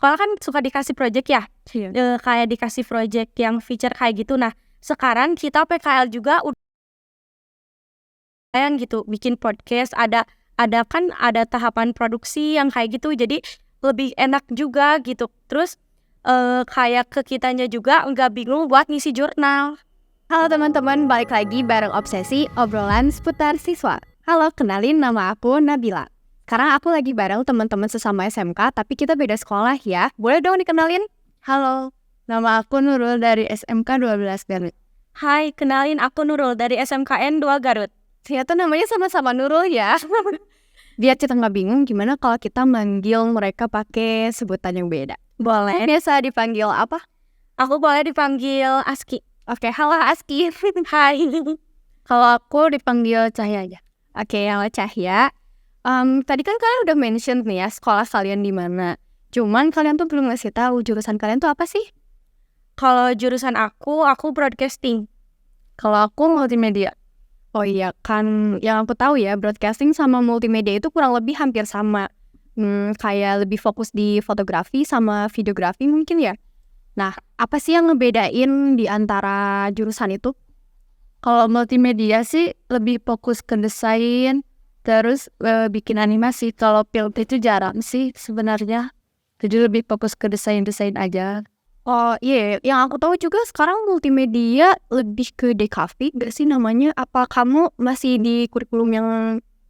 sekolah kan suka dikasih project ya, kayak dikasih project yang feature kayak gitu. Nah, sekarang kita PKL juga yang gitu bikin podcast, ada tahapan produksi yang kayak gitu, jadi lebih enak juga gitu. Terus kayak ke kitanya juga nggak bingung buat ngisi jurnal. Halo teman-teman, balik lagi bareng Obsesi, obrolan seputar siswa. Halo, kenalin nama aku Nabila. Sekarang aku lagi bareng teman-teman sesama SMK, tapi kita beda sekolah ya. Boleh dong dikenalin? Halo, nama aku Nurul dari SMK 12 Garut. Hai, kenalin aku Nurul dari SMKN 2 Garut. Ternyata namanya sama-sama Nurul ya. Biar kita nggak bingung gimana kalau kita manggil mereka pakai sebutan yang beda. Boleh. Biasa dipanggil apa? Aku boleh dipanggil Aski. Oke, halo Aski. Hai. Kalau aku dipanggil Cahya aja. Oke, halo Cahya. Tadi kan kalian udah mention nih ya sekolah kalian di mana. Cuman kalian tuh belum ngasih tahu jurusan kalian tuh apa sih? Kalau jurusan aku broadcasting. Kalau aku multimedia. Oh iya, kan yang aku tahu ya, broadcasting sama multimedia itu kurang lebih hampir sama. Kayak lebih fokus di fotografi sama videografi mungkin ya. Nah, apa sih yang ngebedain di antara jurusan itu? Kalau multimedia sih lebih fokus ke desain, terus bikin animasi. Kalau film itu jarang sih sebenarnya. Jadi lebih fokus ke desain-desain aja. Oh iya, yang aku tahu juga sekarang multimedia lebih ke DKV gak sih namanya? Apa kamu masih di kurikulum yang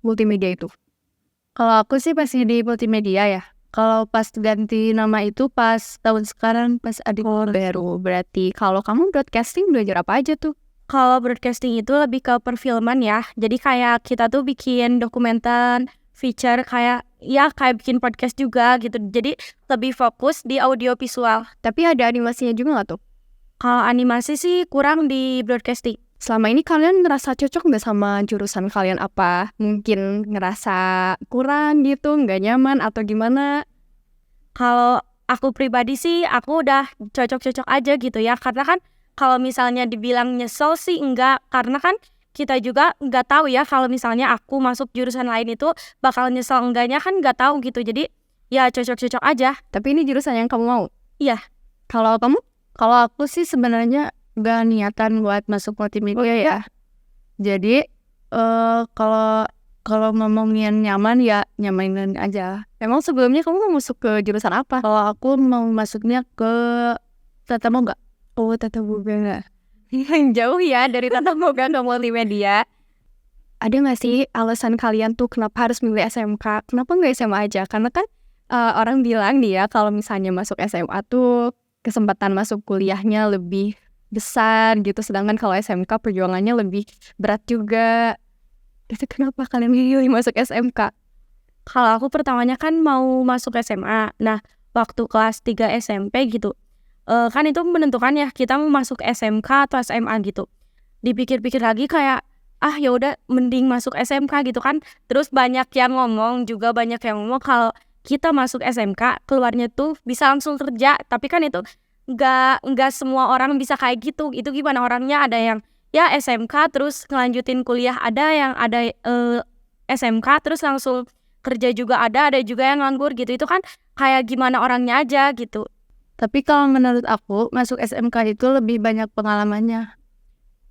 multimedia itu? Kalau aku sih masih di multimedia ya. Kalau pas ganti nama itu pas tahun sekarang pas adik Baru, berarti kalau kamu broadcasting belajar apa aja tuh? Kalau broadcasting itu lebih ke perfilman ya. Jadi kayak kita tuh bikin dokumenter, feature kayak bikin podcast juga gitu. Jadi lebih fokus di audio visual. Tapi ada animasinya juga gak tuh? Kalau animasi sih kurang di broadcasting. Selama ini kalian ngerasa cocok gak sama jurusan kalian apa? Mungkin ngerasa kurang gitu, gak nyaman atau gimana? Kalau aku pribadi sih aku udah cocok-cocok aja gitu ya. Karena kan kalau misalnya dibilang nyesel sih enggak. Karena kan kita juga nggak tahu ya kalau misalnya aku masuk jurusan lain itu bakal nyesel enggaknya kan nggak tahu gitu. Jadi ya cocok-cocok aja. Tapi ini jurusan yang kamu mau? Iya. Kalau kamu? Kalau aku sih sebenarnya gak niatan buat masuk multimedia. Oh iya. Jadi kalau ngomongin nyaman ya nyamanin aja. Emang sebelumnya kamu mau masuk ke jurusan apa? Kalau aku mau masuknya ke Tata Boga. Oh, Tata Boga. Jauh ya dari Tata Boga ke multimedia. Ada gak sih alasan kalian tuh kenapa harus milih SMK? Kenapa gak SMA aja? Karena kan orang bilang nih ya kalau misalnya masuk SMA tuh kesempatan masuk kuliahnya lebih besar gitu. Sedangkan kalau SMK perjuangannya lebih berat juga. Itu kenapa kalian milih masuk SMK? Kalau aku pertamanya kan mau masuk SMA. Nah, waktu kelas 3 SMP gitu. Kan itu menentukan ya kita mau masuk SMK atau SMA gitu. Dipikir-pikir lagi kayak ya udah mending masuk SMK gitu kan. Terus banyak yang ngomong kalau kita masuk SMK keluarnya tuh bisa langsung kerja, tapi kan itu nggak semua orang bisa kayak gitu. Itu gimana orangnya, ada yang ya SMK terus ngelanjutin kuliah, ada yang SMK terus langsung kerja juga, ada juga yang nganggur gitu. Itu kan kayak gimana orangnya aja gitu. Tapi kalau menurut aku masuk SMK itu lebih banyak pengalamannya.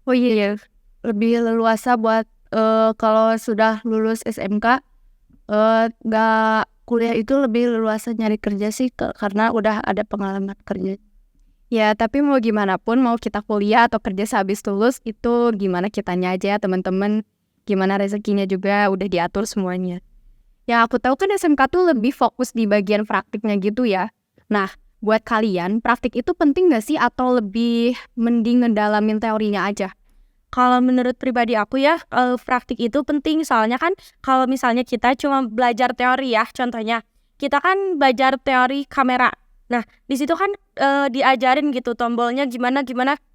Oh iya. Lebih leluasa buat kalau sudah lulus SMK nggak kuliah itu lebih leluasa nyari kerja sih karena udah ada pengalaman kerja. Ya, tapi mau gimana pun, mau kita kuliah atau kerja sehabis lulus, itu gimana kitanya aja ya teman-teman. Gimana rezekinya juga udah diatur semuanya. Yang aku tahu kan SMK tuh lebih fokus di bagian praktiknya gitu ya. Nah, buat kalian, praktik itu penting gak sih atau lebih mending ngedalamin teorinya aja? Kalau menurut pribadi aku ya, praktik itu penting. Soalnya kan kalau misalnya kita cuma belajar teori ya, contohnya kita kan belajar teori kamera. Nah, di situ kan diajarin gitu tombolnya gimana.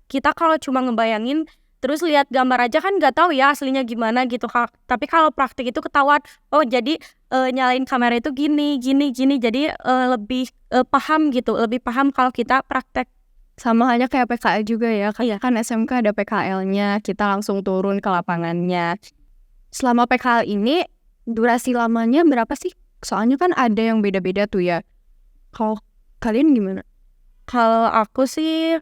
Kita kalau cuma ngebayangin terus lihat gambar aja kan nggak tahu ya aslinya gimana gitu. Tapi kalau praktik itu ketahuan, oh jadi nyalain kamera itu gini. Jadi lebih paham gitu, lebih paham kalau kita praktek. Sama halnya kayak PKL juga ya, kayak kan SMK ada PKL-nya, kita langsung turun ke lapangannya. Selama PKL ini, durasi lamanya berapa sih? Soalnya kan ada yang beda-beda tuh ya. Kalau Kalian gimana? Kalau aku sih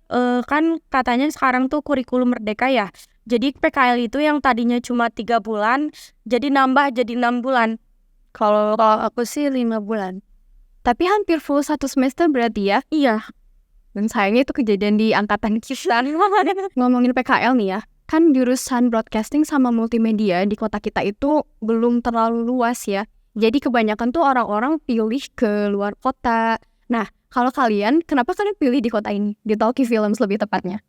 kan katanya sekarang tuh kurikulum merdeka ya. Jadi PKL itu yang tadinya cuma 3 bulan jadi nambah jadi 6 bulan. Kalau aku sih 5 bulan. Tapi hampir full 1 semester berarti ya. Iya. Dan sayangnya itu kejadian di angkatan kita. Ngomongin PKL nih ya, kan jurusan broadcasting sama multimedia di kota kita itu belum terlalu luas ya. Jadi kebanyakan tuh orang-orang pilih ke luar kota. Nah, kalau kalian, kenapa kalian pilih di kota ini? Di Talkie Films lebih tepatnya.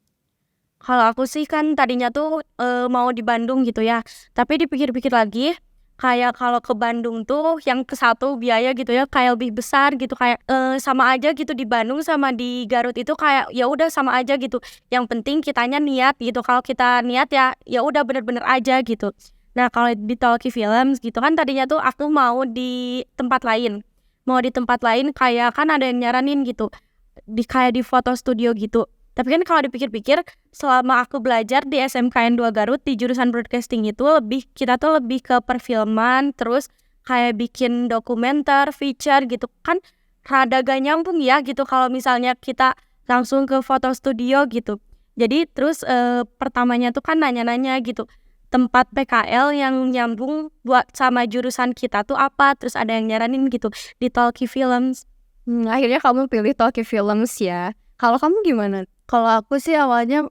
Kalau aku sih kan tadinya tuh mau di Bandung gitu ya. Tapi dipikir-pikir lagi, kayak kalau ke Bandung tuh yang ke satu biaya gitu ya kayak lebih besar gitu, kayak sama aja gitu di Bandung sama di Garut itu kayak ya udah sama aja gitu. Yang penting kitanya niat gitu. Kalau kita niat ya udah bener-bener aja gitu. Nah, kalau di Talkie Films gitu kan tadinya tuh aku mau di tempat lain. Mau di tempat lain kayak kan ada yang nyaranin gitu. Kayak di foto studio gitu. Tapi kan kalau dipikir-pikir selama aku belajar di SMKN 2 Garut di jurusan broadcasting itu kita tuh lebih ke perfilman, terus kayak bikin dokumenter, feature gitu kan rada gak nyambung ya gitu kalau misalnya kita langsung ke foto studio gitu. Jadi terus pertamanya tuh kan nanya-nanya gitu, tempat PKL yang nyambung buat sama jurusan kita tuh apa, terus ada yang nyaranin gitu di Talkie Films. Akhirnya kamu pilih Talkie Films ya. Kalau kamu gimana? Kalau aku sih awalnya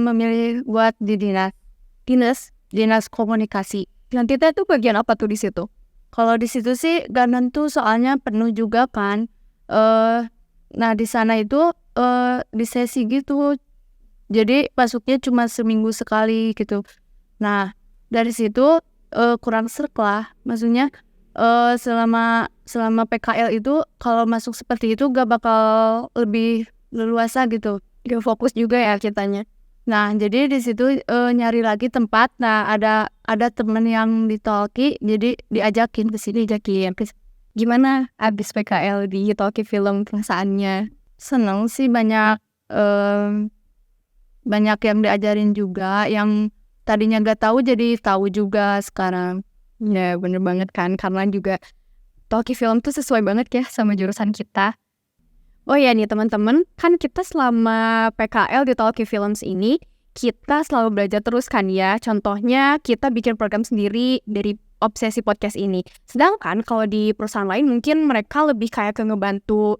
memilih buat di dinas komunikasi. Nanti tuh bagian apa tuh di situ? Kalau di situ sih gak nentu soalnya penuh juga kan. Nah di sana itu di sesi gitu. Jadi masuknya cuma seminggu sekali gitu. Nah dari situ kurang serk lah. Maksudnya selama PKL itu kalau masuk seperti itu gak bakal lebih leluasa gitu. Gak fokus juga ya kitanya. Nah, jadi di situ nyari lagi tempat. Nah, ada temen yang di Talkie, jadi diajakin ke sini, Gimana abis PKL di Talkie Film perasaannya? seneng sih banyak yang diajarin juga, yang tadinya gak tahu jadi tahu juga sekarang. Ya bener banget kan, karena juga Talkie Film tuh sesuai banget ya sama jurusan kita. Oh ya nih teman-teman, kan kita selama PKL di Talkie Films ini, kita selalu belajar terus kan ya. Contohnya kita bikin program sendiri dari obsesi podcast ini. Sedangkan kalau di perusahaan lain mungkin mereka lebih kayak ke ngebantu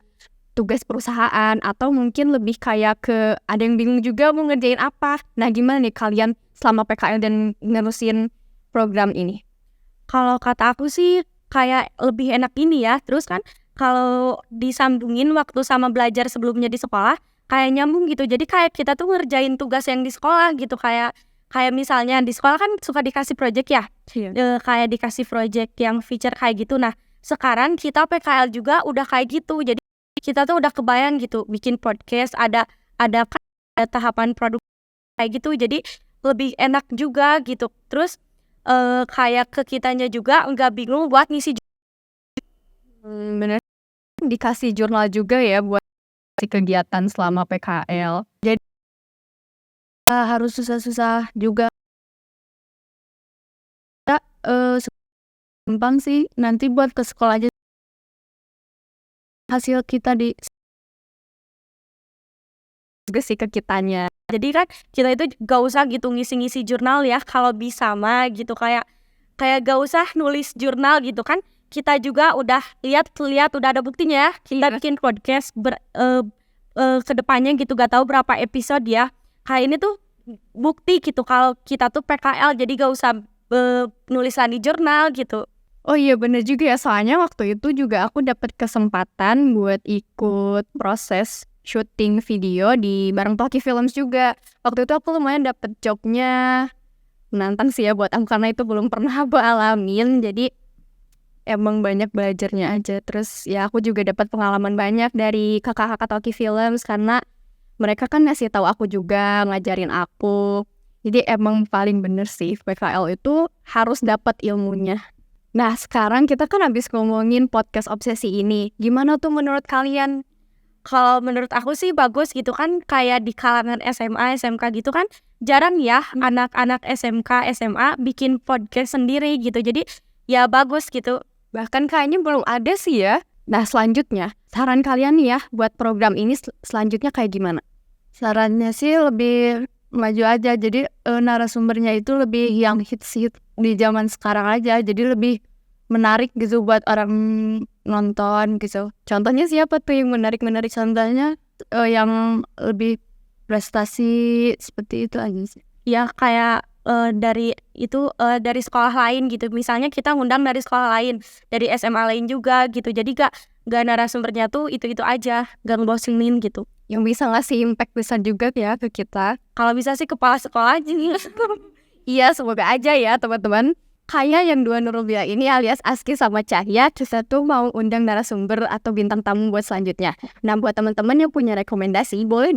tugas perusahaan, atau mungkin lebih kayak ke ada yang bingung juga mau ngerjain apa. Nah gimana nih kalian selama PKL dan nerusin program ini? Kalau kata aku sih kayak lebih enak ini ya. Terus kan kalau disambungin waktu sama belajar sebelumnya di sekolah kayak nyambung gitu. Jadi kayak kita tuh ngerjain tugas yang di sekolah gitu. Kayak misalnya di sekolah kan suka dikasih project ya. Kayak dikasih project yang feature kayak gitu. Nah, sekarang kita PKL juga udah kayak gitu. Jadi kita tuh udah kebayang gitu bikin podcast, ada tahapan produk kayak gitu. Jadi lebih enak juga gitu. Terus kayak ke kitanya juga nggak bingung buat ngisi. Bener, dikasih jurnal juga ya buat kegiatan selama PKL. Jadi Harus susah-susah juga. Gampang sih, nanti buat ke sekolah aja hasil kita di juga sih ke kitanya. Jadi kan kita itu gak usah gitu ngisi-ngisi jurnal ya, kalau bisa mah gitu kayak gak usah nulis jurnal gitu kan. Kita juga udah lihat udah ada buktinya ya. Kita bikin podcast ke depannya gitu, gak tahu berapa episode ya. Kayak ini tuh bukti gitu kalau kita tuh PKL, jadi gak usah nulis lagi jurnal gitu. Oh iya bener juga ya, soalnya waktu itu juga aku dapat kesempatan buat ikut proses syuting video di bareng Talkie Films juga. Waktu itu aku lumayan dapet jobnya, menantang sih ya buat aku karena itu belum pernah aku alamin. Jadi emang banyak belajarnya aja. Terus ya aku juga dapat pengalaman banyak dari kakak-kakak Talkie Films karena mereka kan ngasih tahu aku juga, ngajarin aku. Jadi emang paling bener sih PKL itu harus dapat ilmunya. Nah sekarang kita kan habis ngomongin podcast obsesi ini. Gimana tuh menurut kalian? Kalau menurut aku sih bagus gitu kan, kayak di kalangan SMA, SMK gitu kan jarang ya anak-anak SMK, SMA bikin podcast sendiri gitu. Jadi ya bagus gitu. Bahkan kayaknya belum ada sih ya. Nah, selanjutnya, saran kalian nih ya buat program ini selanjutnya kayak gimana? Sarannya sih lebih maju aja. Jadi narasumbernya itu lebih yang hits-hits di zaman sekarang aja. Jadi lebih menarik gitu buat orang nonton gitu. Contohnya siapa tuh yang menarik-menarik? Contohnya yang lebih prestasi seperti itu aja sih. Ya kayak dari dari sekolah lain gitu. Misalnya kita ngundang dari sekolah lain, dari SMA lain juga gitu. Jadi gak narasumbernya tuh itu aja, gak ngebosenin gitu. Yang bisa ngasih impact besar juga ya ke kita. Kalau bisa sih kepala sekolah aja. Iya, semoga aja ya teman-teman. Kayak yang dua Nurul bilang ini alias Aski sama Cahya, kita tuh mau undang narasumber atau bintang tamu buat selanjutnya. Nah, buat teman-teman yang punya rekomendasi, boleh